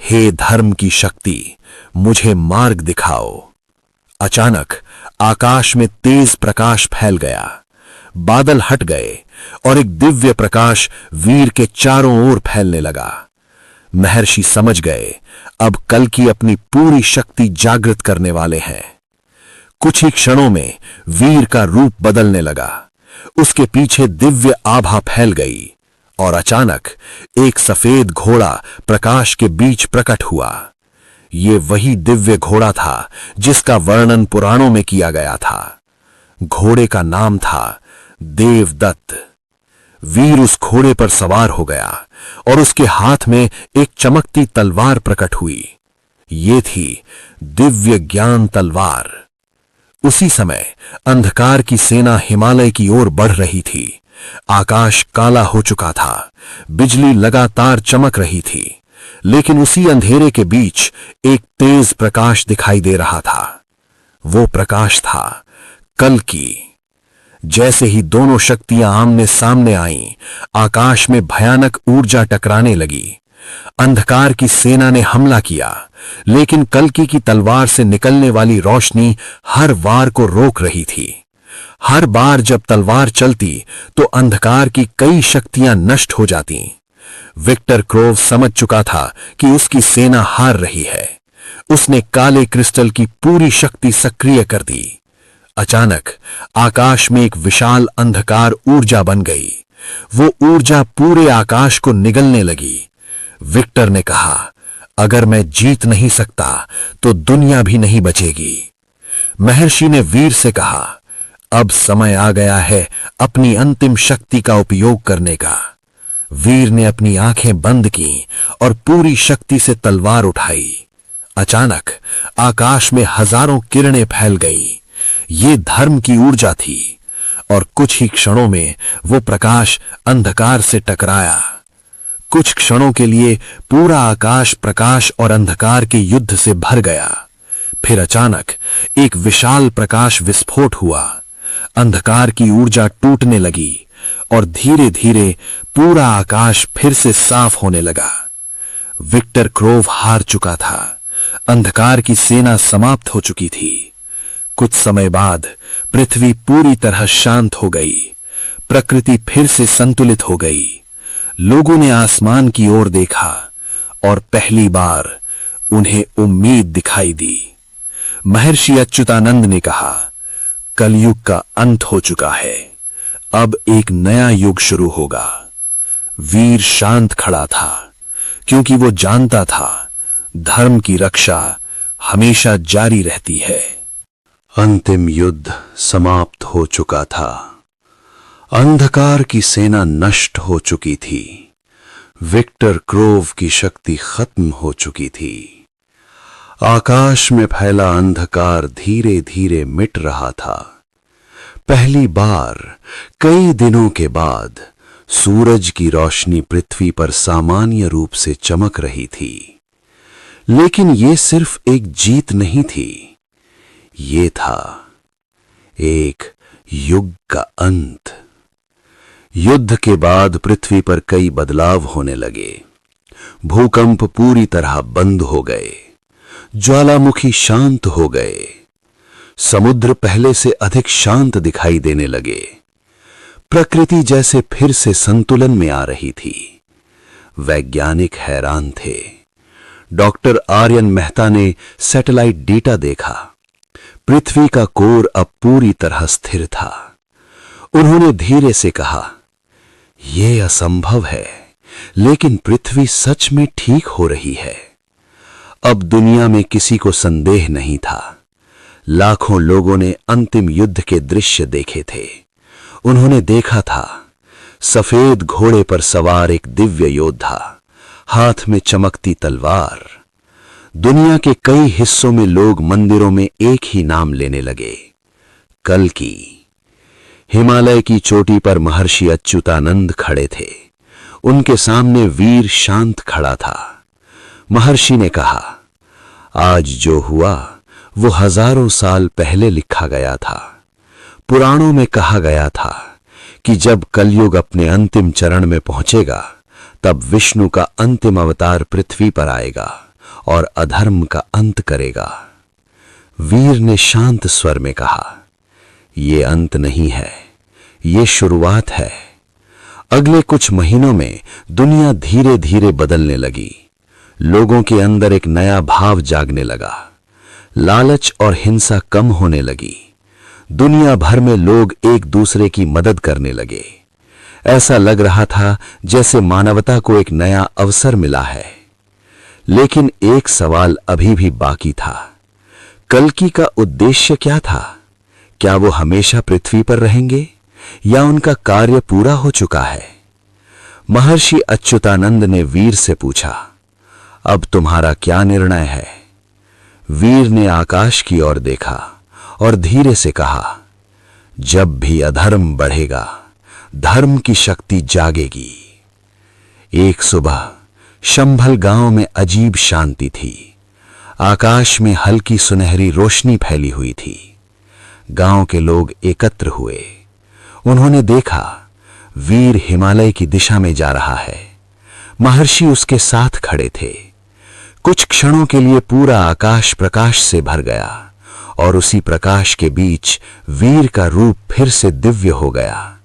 [SPEAKER 2] हे धर्म की शक्ति, मुझे मार्ग दिखाओ। अचानक आकाश में तेज प्रकाश फैल गया। बादल हट गए और एक दिव्य प्रकाश वीर के चारों ओर फैलने लगा। महर्षि समझ गए, अब कल की अपनी पूरी शक्ति जागृत करने वाले हैं। कुछ ही क्षणों में वीर का रूप बदलने लगा। उसके पीछे दिव्य आभा फैल गई और अचानक एक सफेद घोड़ा प्रकाश के बीच प्रकट हुआ। ये वही दिव्य घोड़ा था जिसका वर्णन पुराणों में किया गया था। घोड़े का नाम था देवदत्त। वीर उस घोड़े पर सवार हो गया और उसके हाथ में एक चमकती तलवार प्रकट हुई। ये थी दिव्य ज्ञान तलवार। उसी समय अंधकार की सेना हिमालय की ओर बढ़ रही थी। आकाश काला हो चुका था, बिजली लगातार चमक रही थी, लेकिन उसी अंधेरे के बीच एक तेज प्रकाश दिखाई दे रहा था। वो प्रकाश था कल की। जैसे ही दोनों शक्तियां आमने सामने आईं, आकाश में भयानक ऊर्जा टकराने लगी। अंधकार की सेना ने हमला किया, लेकिन कल्कि की तलवार से निकलने वाली रोशनी हर वार को रोक रही थी। हर बार जब तलवार चलती तो अंधकार की कई शक्तियां नष्ट हो जाती। विक्टर क्रोव समझ चुका था कि उसकी सेना हार रही है। उसने काले क्रिस्टल की पूरी शक्ति सक्रिय कर दी। अचानक आकाश में एक विशाल अंधकार ऊर्जा बन गई। वो ऊर्जा पूरे आकाश को निगलने लगी। विक्टर ने कहा, अगर मैं जीत नहीं सकता तो दुनिया भी नहीं बचेगी। महर्षि ने वीर से कहा, अब समय आ गया है अपनी अंतिम शक्ति का उपयोग करने का। वीर ने अपनी आंखें बंद की और पूरी शक्ति से तलवार उठाई। अचानक आकाश में हजारों किरणें फैल गईं। ये धर्म की ऊर्जा थी और कुछ ही क्षणों में वो प्रकाश अंधकार से टकराया। कुछ क्षणों के लिए पूरा आकाश प्रकाश और अंधकार के युद्ध से भर गया। फिर अचानक एक विशाल प्रकाश विस्फोट हुआ। अंधकार की ऊर्जा टूटने लगी और धीरे धीरे पूरा आकाश फिर से साफ होने लगा। विक्टर क्रोव हार चुका था। अंधकार की सेना समाप्त हो चुकी थी। कुछ समय बाद पृथ्वी पूरी तरह शांत हो गई। प्रकृति फिर से संतुलित हो गई। लोगों ने आसमान की ओर देखा और पहली बार उन्हें उम्मीद दिखाई दी। महर्षि अच्युतानंद ने कहा, कलयुग का अंत हो चुका है, अब एक नया युग शुरू होगा। वीर शांत खड़ा था, क्योंकि वो जानता था धर्म की रक्षा हमेशा जारी रहती है।
[SPEAKER 1] अंतिम युद्ध समाप्त हो चुका था। अंधकार की सेना नष्ट हो चुकी थी। विक्टर क्रोव की शक्ति खत्म हो चुकी थी। आकाश में फैला अंधकार धीरे धीरे मिट रहा था। पहली बार कई दिनों के बाद सूरज की रोशनी पृथ्वी पर सामान्य रूप से चमक रही थी। लेकिन यह सिर्फ एक जीत नहीं थी, ये था एक युग का अंत। युद्ध के बाद पृथ्वी पर कई बदलाव होने लगे। भूकंप पूरी तरह बंद हो गए। ज्वालामुखी शांत हो गए। समुद्र पहले से अधिक शांत दिखाई देने लगे। प्रकृति जैसे फिर से संतुलन में आ रही थी। वैज्ञानिक हैरान थे। डॉक्टर आर्यन मेहता ने सैटेलाइट डेटा देखा। पृथ्वी का कोर अब पूरी तरह स्थिर था। उन्होंने धीरे से कहा, यह असंभव है, लेकिन पृथ्वी सच में ठीक हो रही है। अब दुनिया में किसी को संदेह नहीं था। लाखों लोगों ने अंतिम युद्ध के दृश्य देखे थे। उन्होंने देखा था सफेद घोड़े पर सवार एक दिव्य योद्धा, हाथ में चमकती तलवार। दुनिया के कई हिस्सों में लोग मंदिरों में एक ही नाम लेने लगे, कल्कि। हिमालय की चोटी पर महर्षि अच्युतानंद खड़े थे। उनके सामने वीर शांत खड़ा था। महर्षि ने कहा, आज जो हुआ वो हजारों साल पहले लिखा गया था। पुराणों में कहा गया था कि जब कलयुग अपने अंतिम चरण में पहुंचेगा, तब विष्णु का अंतिम अवतार पृथ्वी पर आएगा और अधर्म का अंत करेगा। वीर ने शांत स्वर में कहा, ये अंत नहीं है, ये शुरुआत है। अगले कुछ महीनों में दुनिया धीरे धीरे बदलने लगी। लोगों के अंदर एक नया भाव जागने लगा। लालच और हिंसा कम होने लगी। दुनिया भर में लोग एक दूसरे की मदद करने लगे। ऐसा लग रहा था जैसे मानवता को एक नया अवसर मिला है। लेकिन एक सवाल अभी भी बाकी था। कल्कि का उद्देश्य क्या था? क्या वो हमेशा पृथ्वी पर रहेंगे या उनका कार्य पूरा हो चुका है? महर्षि अच्युतानंद ने वीर से पूछा, अब तुम्हारा क्या निर्णय है? वीर ने आकाश की ओर देखा और धीरे से कहा, जब भी अधर्म बढ़ेगा, धर्म की शक्ति जागेगी। एक सुबह शंभल गांव में अजीब शांति थी। आकाश में हल्की सुनहरी रोशनी फैली हुई थी। गांव के लोग एकत्र हुए। उन्होंने देखा वीर हिमालय की दिशा में जा रहा है। महर्षि उसके साथ खड़े थे। कुछ क्षणों के लिए पूरा आकाश प्रकाश से भर गया और उसी प्रकाश के बीच वीर का रूप फिर से दिव्य हो गया।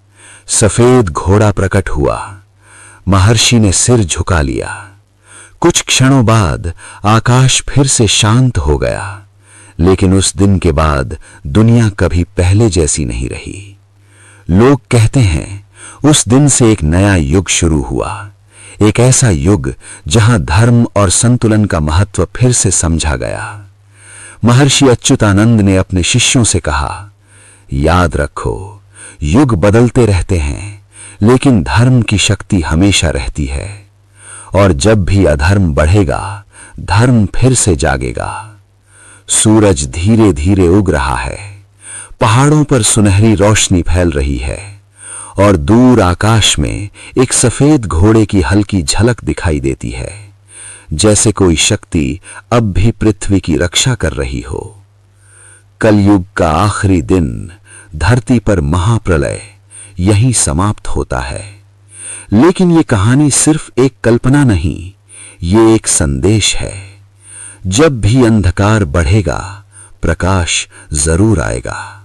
[SPEAKER 1] सफेद घोड़ा प्रकट हुआ। महर्षि ने सिर झुका लिया। कुछ क्षणों बाद आकाश फिर से शांत हो गया। लेकिन उस दिन के बाद दुनिया कभी पहले जैसी नहीं रही। लोग कहते हैं उस दिन से एक नया युग शुरू हुआ। एक ऐसा युग जहां धर्म और संतुलन का महत्व फिर से समझा गया। महर्षि अच्युतानंद ने अपने शिष्यों से कहा, याद रखो, युग बदलते रहते हैं, लेकिन धर्म की शक्ति हमेशा रहती है। और जब भी अधर्म बढ़ेगा, धर्म फिर से जागेगा। सूरज धीरे धीरे उग रहा है। पहाड़ों पर सुनहरी रोशनी फैल रही है और दूर आकाश में एक सफेद घोड़े की हल्की झलक दिखाई देती है, जैसे कोई शक्ति अब भी पृथ्वी की रक्षा कर रही हो। कलयुग का आखिरी दिन, धरती पर महाप्रलय यहीं समाप्त होता है। लेकिन ये कहानी सिर्फ एक कल्पना नहीं, ये एक संदेश है। जब भी अंधकार बढ़ेगा, प्रकाश जरूर आएगा।